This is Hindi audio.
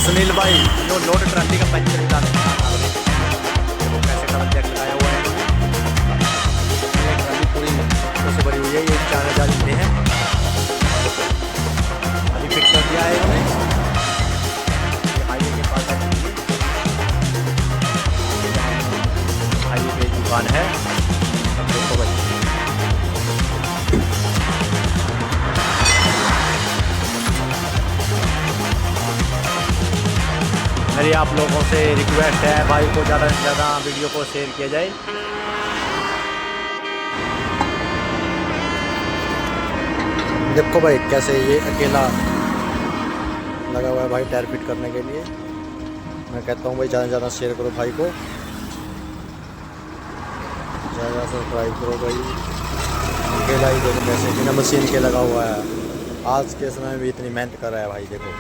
सुनील भाई जो लोड ट्रॉली का पंचर निकालने का कैसे का जैक लगाया हुआ है। ये ट्रॉली पूरी से भरी हुई है, ये 4000 रुपये है। अभी फिट कर दिया है इन्होंने। ये हाईवे के पास हाईवे पे दुकान है। अब देखो भाई मेरी आप लोगों से रिक्वेस्ट है भाई को ज़्यादा से ज़्यादा वीडियो को शेयर किया जाए। देखो भाई कैसे ये अकेला लगा हुआ है भाई टायर फिट करने के लिए। मैं कहता हूँ भाई ज़्यादा से ज़्यादा शेयर करो भाई को, ज़्यादा सब्सक्राइब करो भाई। अकेला ही देखो कैसे बिना मशीन के लगा हुआ है। आज के समय में भी इतनी मेहनत कर रहा है भाई देखो।